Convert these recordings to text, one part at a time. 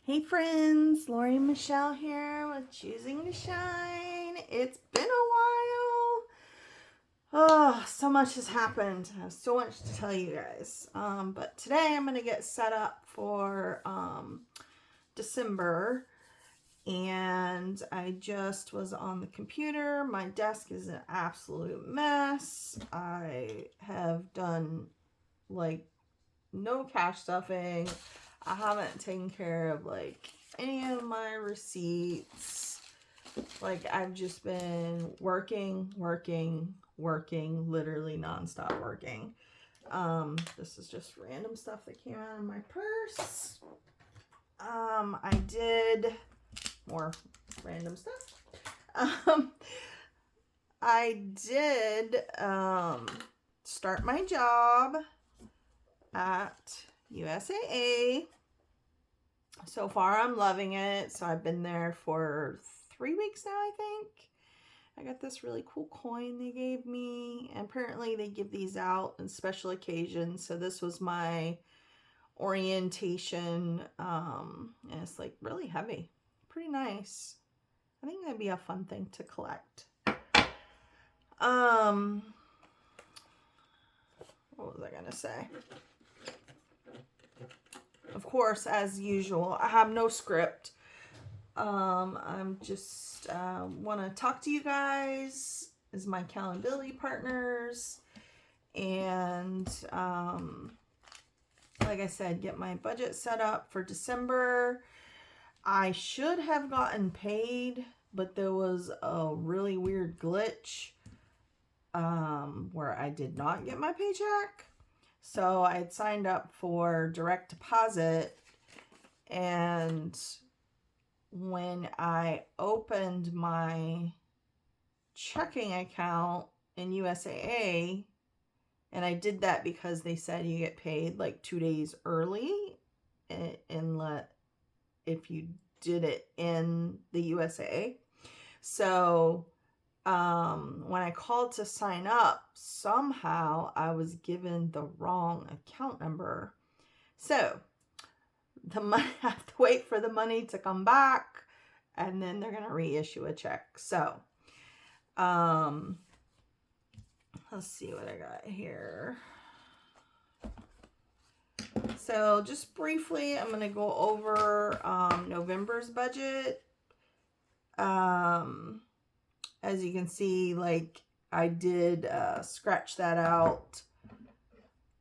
Hey friends, Lori and Michelle here with Choosing to Shine. It's been a while. Oh, so much has happened. I have so much to tell you guys. But today I'm going to get set up for December. And I just was on the computer. My desk is an absolute mess. I have done like no cash stuffing. I haven't taken care of like any of my receipts. Like I've just been working, literally nonstop working. This is just random stuff that came out of my purse. I did more random stuff. I did start my job at USAA. So far I'm loving it. So I've been there for 3 weeks now, I think. I got this really cool coin they gave me. And apparently they give these out on special occasions. So this was my orientation. And it's like really heavy. Pretty nice. I think that'd be a fun thing to collect. What was I gonna say? Of course, as usual, I have no script. I'm just want to talk to you guys as my accountability partners, and like I said, get my budget set up for December. I should have gotten paid, but there was a really weird glitch where I did not get my paycheck. So I had signed up for direct deposit, and when I opened my checking account in USAA, and I did that because they said you get paid like 2 days early if you did it in the USAA. So when I called to sign up, somehow I was given the wrong account number. So I have to wait for the money to come back, and then they're going to reissue a check. So, let's see what I got here. So just briefly, I'm going to go over November's budget. As you can see, like I did scratch that out,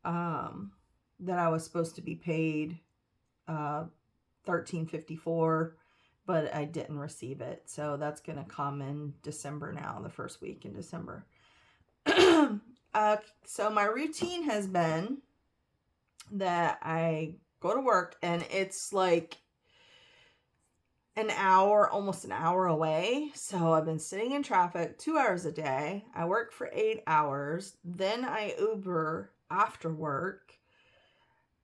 that I was supposed to be paid $13.54, but I didn't receive it. So that's going to come in December now, the first week in December. So my routine has been that I go to work, and it's like an hour, almost an hour away. So I've been sitting in traffic 2 hours a day. I work for 8 hours. Then I Uber after work.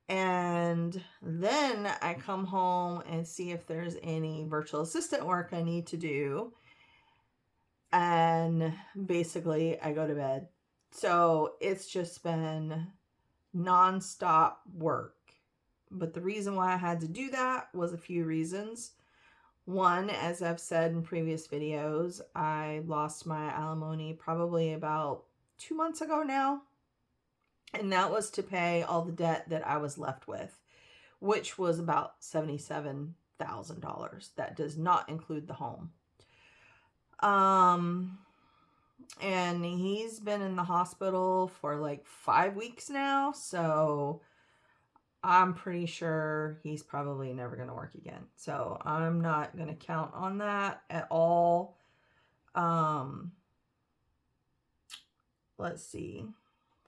And then I come home and see if there's any virtual assistant work I need to do. And basically I go to bed. So it's just been nonstop work. But the reason why I had to do that was a few reasons. One, as I've said in previous videos, I lost my alimony probably about 2 months ago now. And that was to pay all the debt that I was left with, which was about $77,000. That does not include the home. And he's been in the hospital for like 5 weeks now. So I'm pretty sure he's probably never going to work again. So I'm not going to count on that at all. Let's see.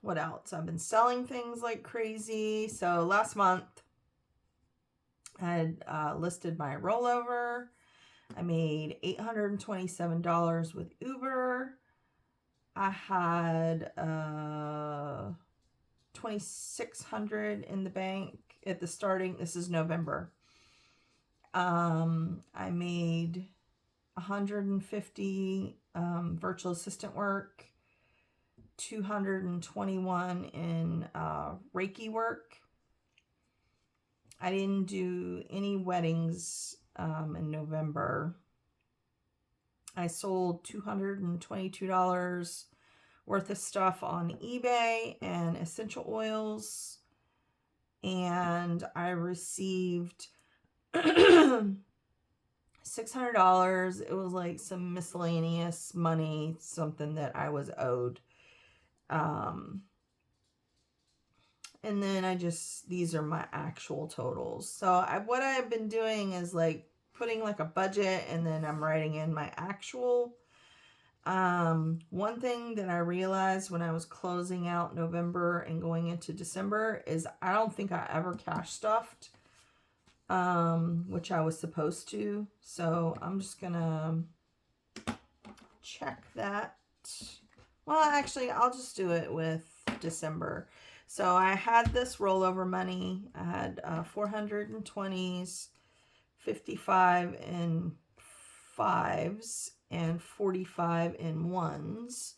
What else? I've been selling things like crazy. So last month I had listed my rollover. I made $827 with Uber. I had $2,600 in the bank at the starting. This is November. I made 150 virtual assistant work, 221 in Reiki work. I didn't do any weddings in November. I sold $222 worth of stuff on eBay and essential oils. And I received $600. It was like some miscellaneous money, something that I was owed. And then these are my actual totals. So what I've been doing is like putting like a budget, and then I'm writing in my actual. One thing that I realized when I was closing out November and going into December is I don't think I ever cash stuffed, which I was supposed to. So I'm just gonna check that. Well, actually, I'll just do it with December. So I had this rollover money. I had 420s, 55 in 5s, and 45 in 1s.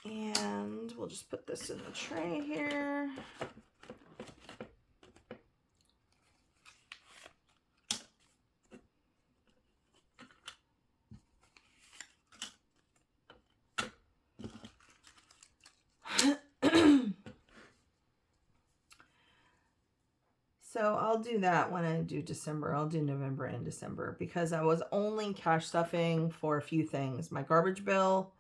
And we'll just put this in the tray here. So I'll do that when I do December. I'll do November and December because I was only cash stuffing for a few things. My garbage bill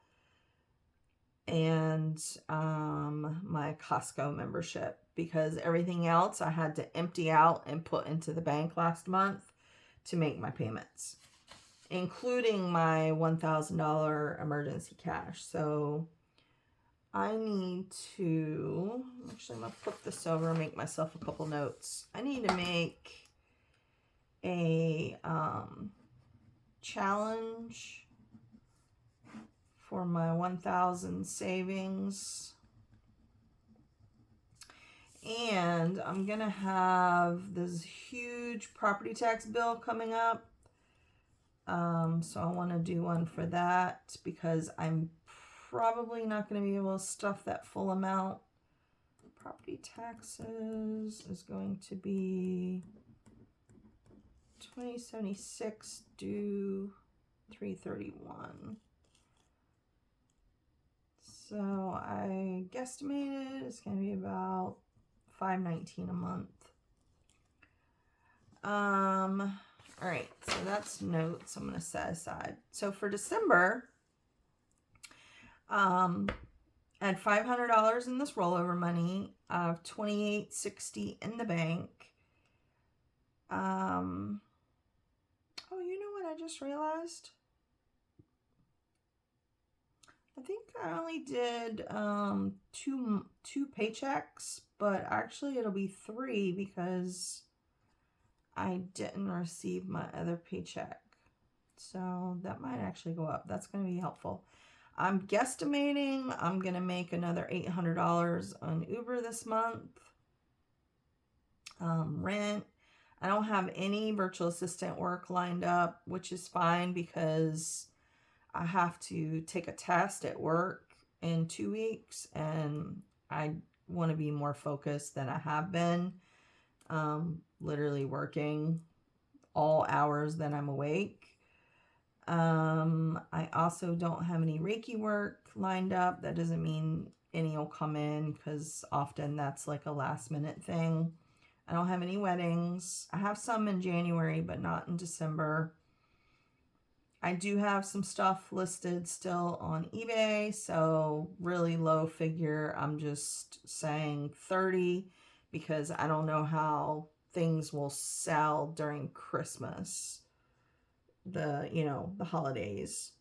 and my Costco membership, because everything else I had to empty out and put into the bank last month to make my payments, including my $1,000 emergency cash. So I need to, actually I'm going to flip this over and make myself a couple notes. I need to make a challenge for my 1,000 savings. And I'm going to have this huge property tax bill coming up. So I want to do one for that because I'm probably not going to be able to stuff that full amount. Property taxes is going to be $20.76 due $331. So I guesstimated it's going to be about $519 a month. All right, so that's notes I'm going to set aside. So for December, I had $500 in this rollover money. I have $28.60 in the bank. Oh, you know what I just realized? I think I only did two paychecks, but actually it'll be 3 because I didn't receive my other paycheck. So that might actually go up. That's going to be helpful. I'm guesstimating I'm going to make another $800 on Uber this month. Rent. I don't have any virtual assistant work lined up, which is fine because I have to take a test at work in 2 weeks, and I want to be more focused than I have been. Literally working all hours that I'm awake. I also don't have any Reiki work lined up. That doesn't mean any will come in because often that's like a last minute thing. I don't have any weddings. I have some in January, but not in December. I do have some stuff listed still on eBay, so really low figure. I'm just saying 30 because I don't know how things will sell during Christmas, the holidays.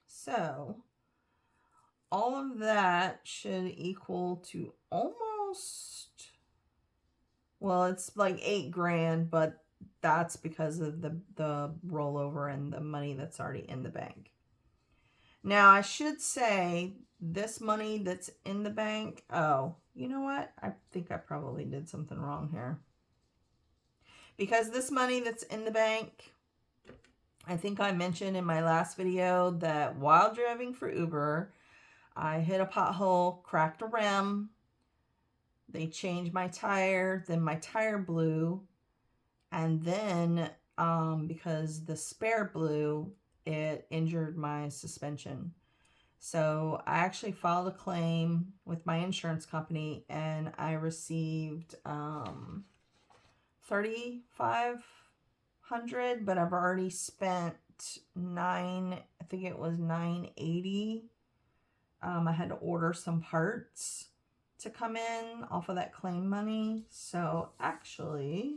So all of that should equal to almost, well, it's like $8,000, but that's because of the rollover and the money that's already in the bank. Now, I should say this money that's in the bank, oh, you know what? I think I probably did something wrong here. Because this money that's in the bank, I think I mentioned in my last video that while driving for Uber, I hit a pothole, cracked a rim, they changed my tire, then my tire blew, and then because the spare blew, it injured my suspension. So I actually filed a claim with my insurance company, and I received $3,500, but I've already spent I think it was $980. I had to order some parts to come in off of that claim money. So actually,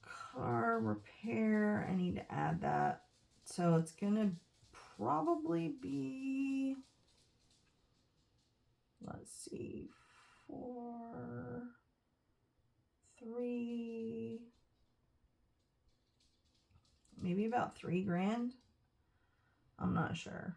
car repair, I need to add that. So it's gonna probably be, let's see, 4, 3, maybe about $3,000. I'm not sure.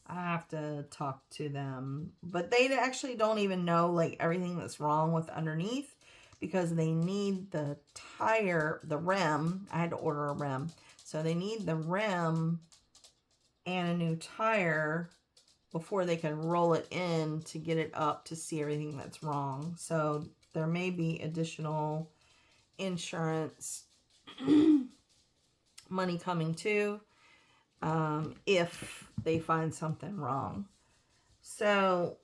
I have to talk to them, but they actually don't even know like everything that's wrong with underneath, because they need the tire, the rim. I had to order a rim, so they need the rim and a new tire before they can roll it in to get it up to see everything that's wrong. So there may be additional insurance money coming too, if they find something wrong. So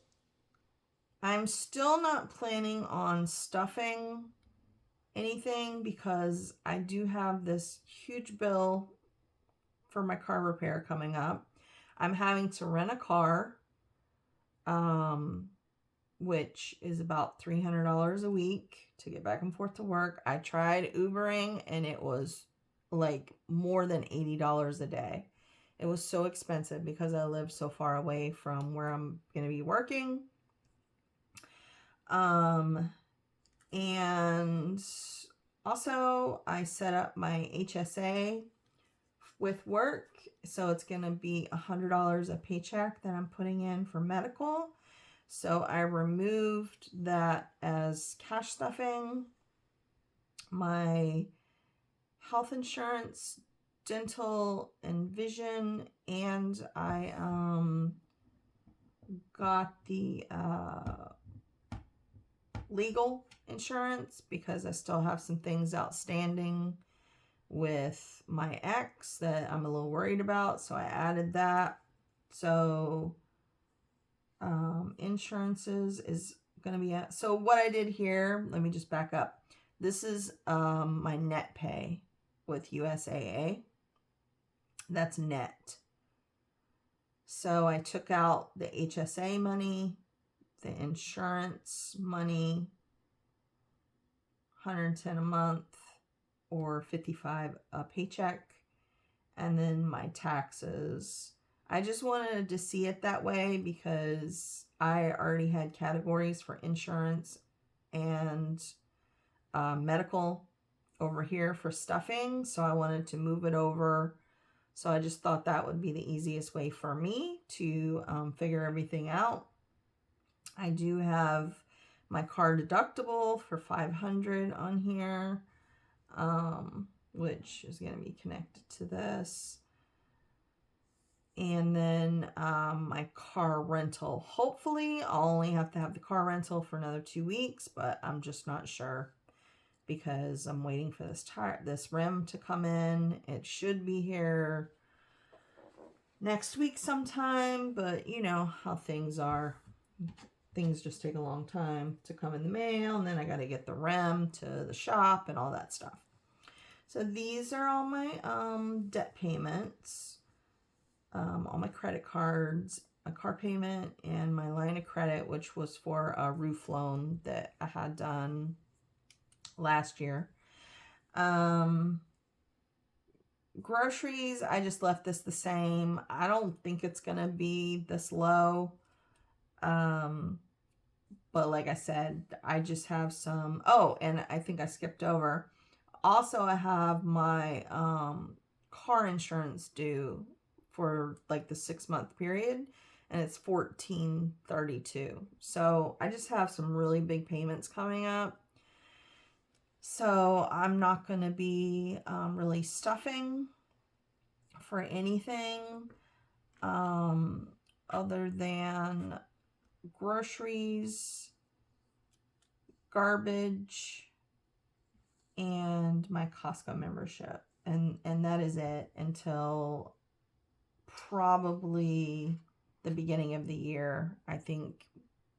I'm still not planning on stuffing anything, because I do have this huge bill for my car repair coming up. I'm having to rent a car, which is about $300 a week to get back and forth to work. I tried Ubering, and it was like more than $80 a day. It was so expensive because I live so far away from where I'm going to be working. And also I set up my HSA with work. So it's going to be $100 a paycheck that I'm putting in for medical. So I removed that as cash stuffing. My health insurance, dental and vision, and I got the legal insurance because I still have some things outstanding with my ex that I'm a little worried about, so I added that. So insurances is going to be at, so what I did here, let me just back up. This is my net pay with USAA. That's net. So I took out the HSA money, the insurance money, $110 a month or $55 a paycheck, and then my taxes. I just wanted to see it that way because I already had categories for insurance and medical over here for stuffing, so I wanted to move it over. So I just thought that would be the easiest way for me to figure everything out. I do have my car deductible for $500 on here, which is going to be connected to this. And then my car rental. Hopefully I'll only have to have the car rental for another 2 weeks, but I'm just not sure because I'm waiting for this rim to come in. It should be here next week sometime, but you know how things are. Things just take a long time to come in the mail, and then I got to get the rim to the shop and all that stuff. So these are all my debt payments, all my credit cards, a car payment, and my line of credit, which was for a roof loan that I had done last year. Groceries, I just left this the same. I don't think it's gonna be this low. But like I said, I just have some. Oh, and I think I skipped over. Also, I have my car insurance due for like the 6-month period, and it's $14.32. So I just have some really big payments coming up. So I'm not going to be really stuffing for anything other than groceries, garbage, and my Costco membership. And that is it until probably the beginning of the year, I think,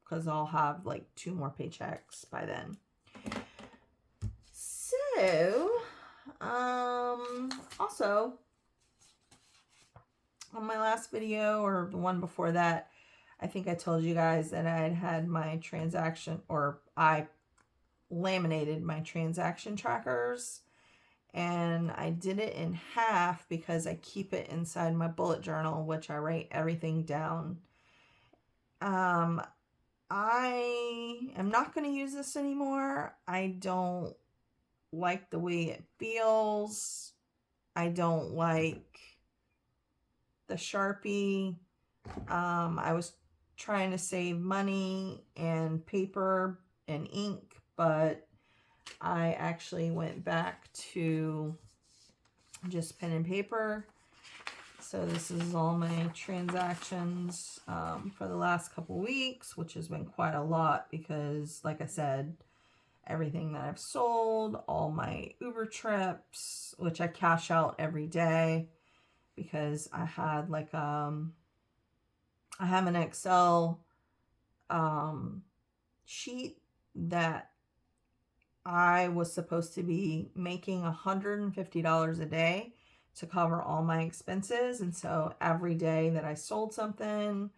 because I'll have like 2 more paychecks by then. So, also, on my last video, or the one before that, I think I told you guys that I had my transaction, or I laminated my transaction trackers, and I did it in half because I keep it inside my bullet journal, which I write everything down. I am not going to use this anymore. I don't like the way it feels. I don't like the Sharpie. I was trying to save money and paper and ink, but I actually went back to just pen and paper. So this is all my transactions for the last couple weeks, which has been quite a lot because, like I said, everything that I've sold, all my Uber trips, which I cash out every day because I had like, I have an Excel sheet that I was supposed to be making $150 a day to cover all my expenses. And so every day that I sold something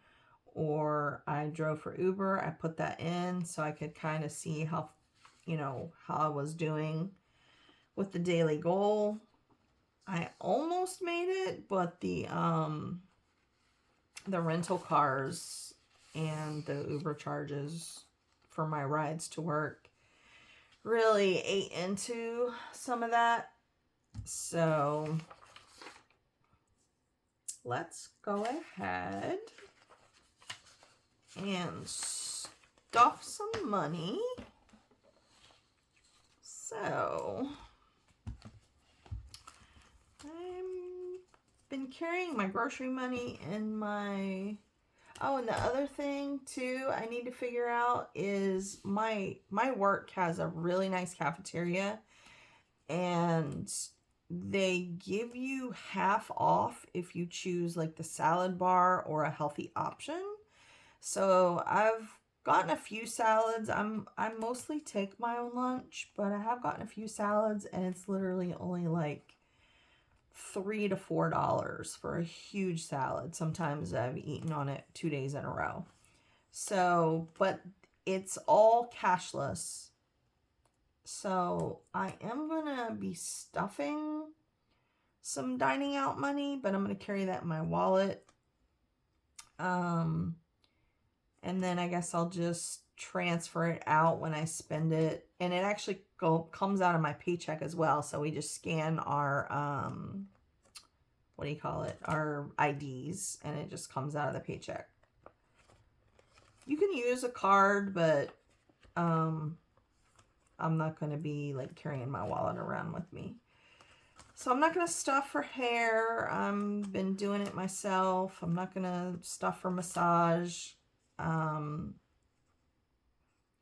or I drove for Uber, I put that in so I could kind of see how, how I was doing with the daily goal. I almost made it, but the rental cars and the Uber charges for my rides to work really ate into some of that. So let's go ahead and stuff some money. So I've been carrying my grocery money in my... Oh, and the other thing too I need to figure out is my work has a really nice cafeteria, and they give you half off if you choose like the salad bar or a healthy option. So I've gotten a few salads. I mostly take my own lunch, but I have gotten a few salads, and it's literally only like $3 to $4 for a huge salad. Sometimes I've eaten on it 2 days in a row. So, but it's all cashless. So I am gonna be stuffing some dining out money, but I'm gonna carry that in my wallet. And then I guess I'll just transfer it out when I spend it. And it actually comes out of my paycheck as well. So we just scan our, what do you call it? Our IDs, and it just comes out of the paycheck. You can use a card, but, I'm not going to be like carrying my wallet around with me. So I'm not going to stuff for hair. I've been doing it myself. I'm not going to stuff for massage.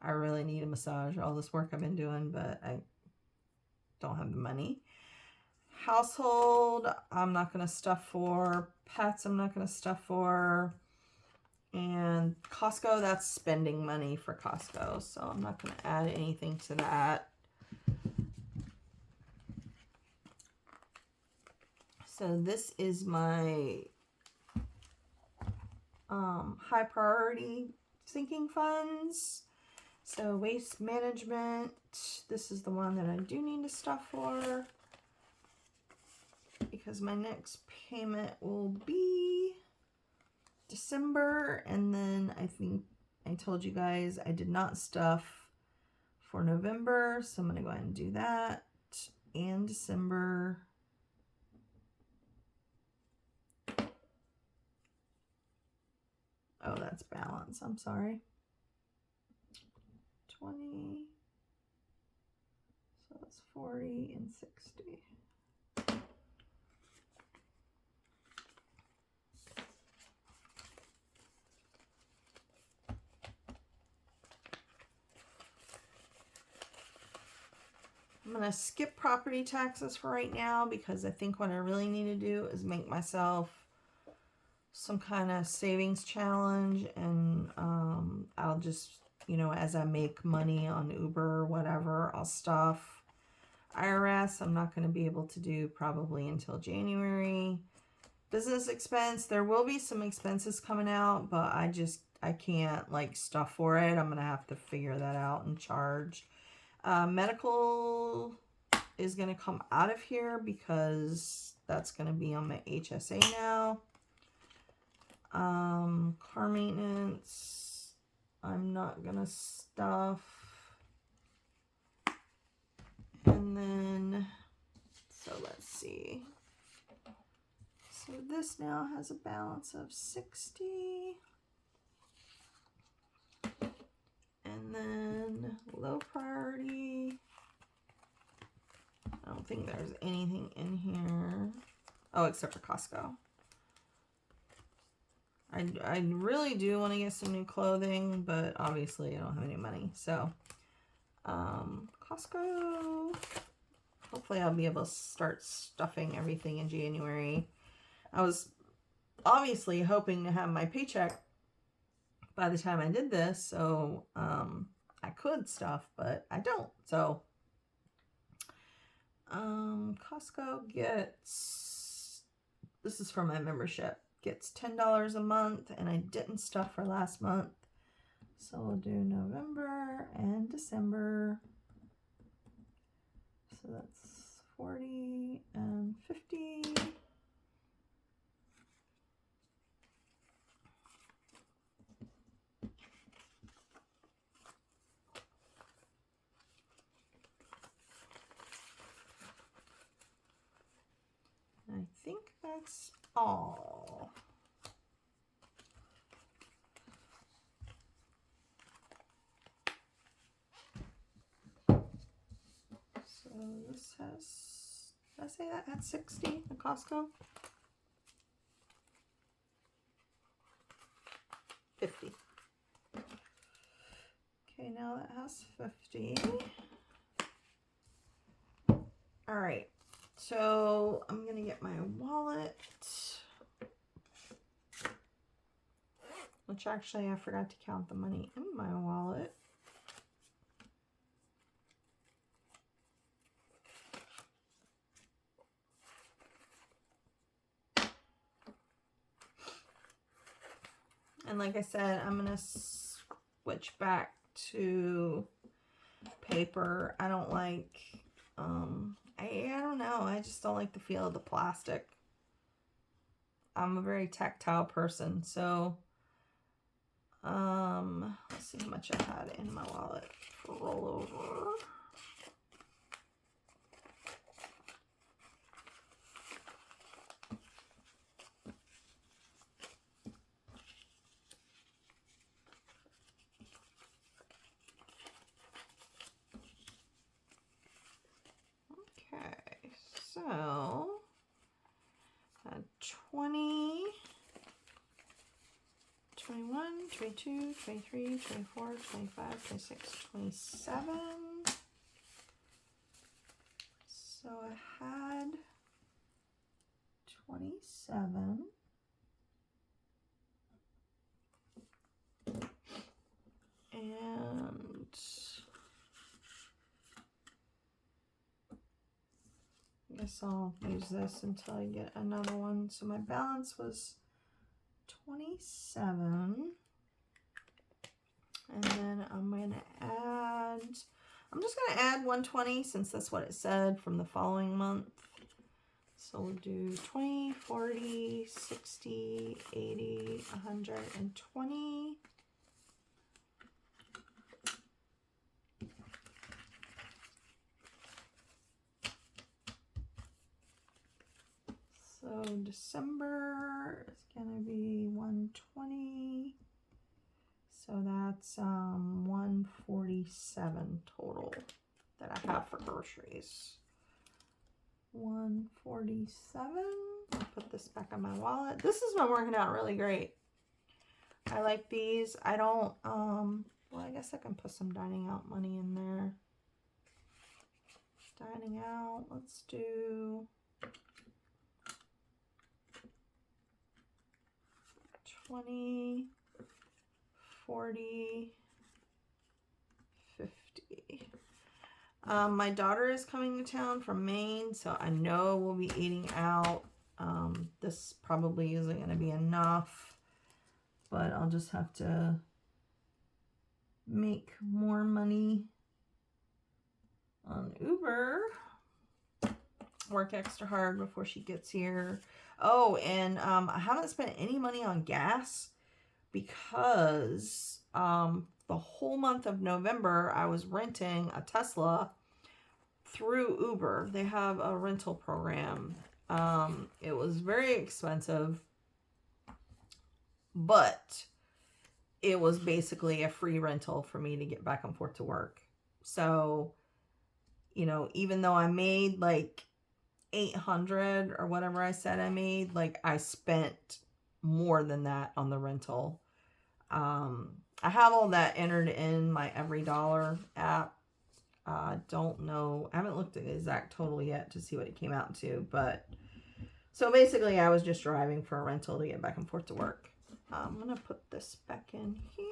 I really need a massage, all this work I've been doing, but I don't have the money. Household, I'm not going to stuff for. Pets, I'm not going to stuff for. And Costco, that's spending money for Costco, so I'm not going to add anything to that. So this is my high priority sinking funds. So waste management, this is the one that I do need to stuff for, because my next payment will be December, and then I think I told you guys I did not stuff for November, so I'm going to go ahead and do that, and December. Oh, that's balance, I'm sorry. 20, so that's 40 and 60. I'm going to skip property taxes for right now because I think what I really need to do is make myself some kind of savings challenge, and I'll just, you know, as I make money on Uber or whatever, I'll stuff. IRS, I'm not going to be able to do probably until January. Business expense, there will be some expenses coming out, but I can't like stuff for it. I'm going to have to figure that out and charge. Medical is going to come out of here because that's going to be on my HSA now. Car maintenance, I'm not going to stuff. And then, so let's see. So this now has a balance of 60. And then low priority. I don't think there's anything in here. Oh, except for Costco. I really do want to get some new clothing, but obviously I don't have any money. So, Costco. Hopefully I'll be able to start stuffing everything in January. I was obviously hoping to have my paycheck by the time I did this, so I could stuff, but I don't. So Costco gets, this is for my membership, gets $10 a month, and I didn't stuff for last month, so we'll do November and December. So that's 40 and 50. I think that's all. So this has, did I say that had 60 at Costco? 50. Okay, now that has 50. All right. So I'm going to get my wallet, which actually I forgot to count the money in my wallet. And like I said, I'm going to switch back to paper. I don't like, I don't know. I just don't like the feel of the plastic. I'm a very tactile person, so let's see how much I had in my wallet for rollover. Okay, so 20, 21, 22, 23, 24, 25, 26, 27. So I had 27. And I guess I'll use this until I get another one. So my balance was 27. And then I'm going to add, I'm just going to add 120 since that's what it said from the following month. So we'll do 20, 40, 60, 80, 120. So December is going to be 120. So that's 147 total that I have for groceries. 147. I'll put this back on my wallet. This has been working out really great. I like these. I don't, well, I guess I can put some dining out money in there. dining out. Let's do 20, 40, 50. My daughter is coming to town from Maine, so I know we'll be eating out. This probably isn't going to be enough, but I'll just have to make more money on Uber. Work extra hard before she gets here. Oh, and I haven't spent any money on gas because the whole month of November I was renting a Tesla through Uber. They have a rental program. It was very expensive, but it was basically a free rental for me to get back and forth to work. So, you know, even though I made like 800 or whatever I said I made, like I spent more than that on the rental. I have all that entered in my Every Dollar app. Don't know. I haven't looked at the exact total yet to see what it came out to, but so basically I was just driving for a rental to get back and forth to work. I'm going to put this back in here.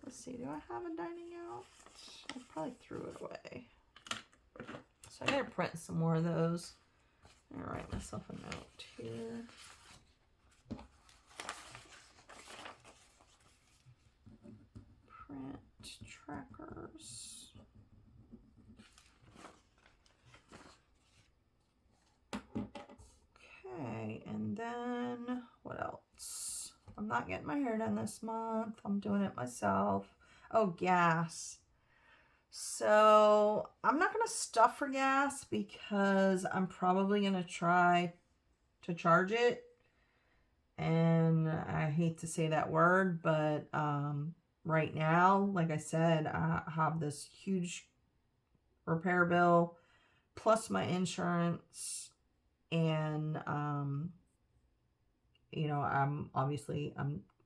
Let's see. Do I have a dining out? I probably threw it away. So I gotta print some more of those. I'll write myself a note here. Print trackers. Okay, and then what else? I'm not getting my hair done this month. I'm doing it myself. Oh, gas. So I'm not going to stuff for gas because I'm probably going to try to charge it. And I hate to say that word, but right now, like I said, I have this huge repair bill plus my insurance. And, you know, I'm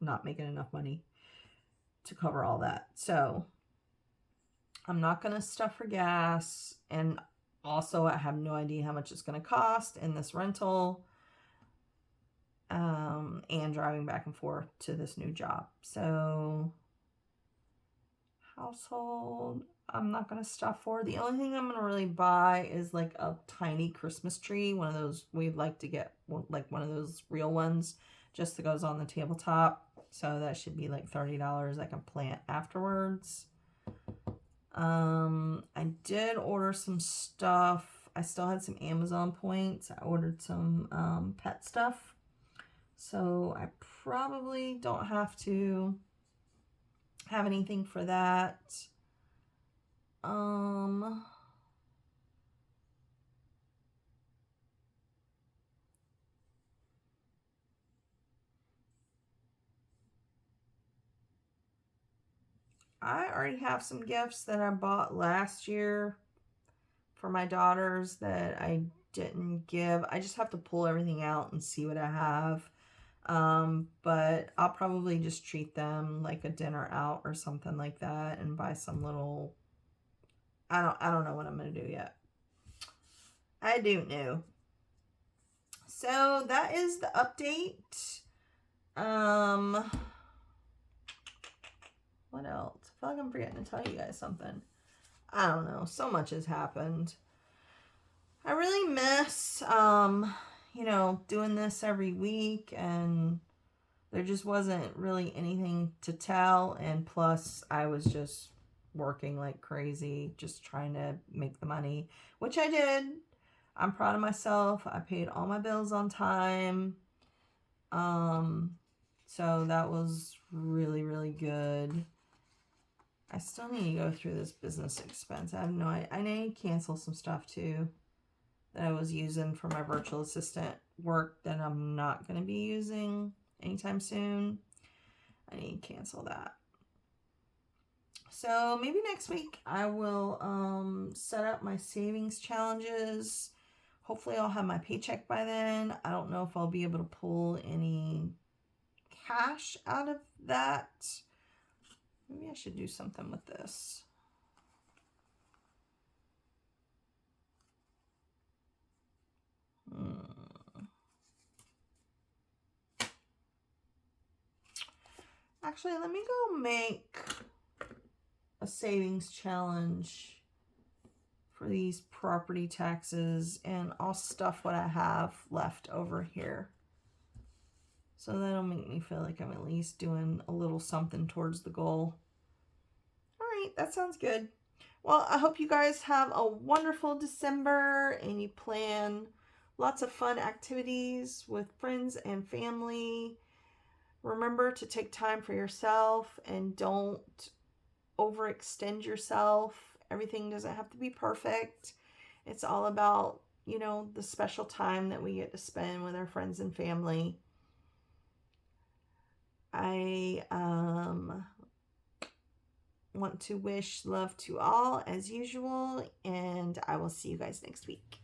not making enough money to cover all that. So I'm not going to stuff for gas. And also I have no idea how much it's going to cost in this rental. And driving back and forth to this new job. So household, I'm not going to stuff for. The only thing I'm going to really buy is like a tiny Christmas tree. One of those, we'd like to get like one of those real ones just that goes on the tabletop. So that should be like $30 I can plant afterwards. I did order some stuff. I still had some Amazon points. I ordered some pet stuff. So I probably don't have to have anything for that. I already have some gifts that I bought last year for my daughters that I didn't give. I just have to pull everything out and see what I have. But I'll probably just treat them like a dinner out or something like that and buy some little, I don't know what I'm going to do yet. I don't know. So that is the update. What else? I feel like I'm forgetting to tell you guys something. I don't know. So much has happened. I really miss, you know, doing this every week, and there just wasn't really anything to tell. And plus, I was just working like crazy, just trying to make the money, which I did. I'm proud of myself. I paid all my bills on time. So that was really, really good. I still need to go through this business expense. I have no idea. I need to cancel some stuff too that I was using for my virtual assistant work that I'm not going to be using anytime soon. I need to cancel that. So maybe next week I will set up my savings challenges. Hopefully I'll have my paycheck by then. I don't know if I'll be able to pull any cash out of that. Maybe I should do something with this. Actually, let me go make a savings challenge for these property taxes, and I'll stuff what I have left over here. So that'll make me feel like I'm at least doing a little something towards the goal. All right, that sounds good. Well, I hope you guys have a wonderful December and you plan lots of fun activities with friends and family. Remember to take time for yourself and don't overextend yourself. Everything doesn't have to be perfect. It's all about, you know, the special time that we get to spend with our friends and family. I want to wish love to all as usual, and I will see you guys next week.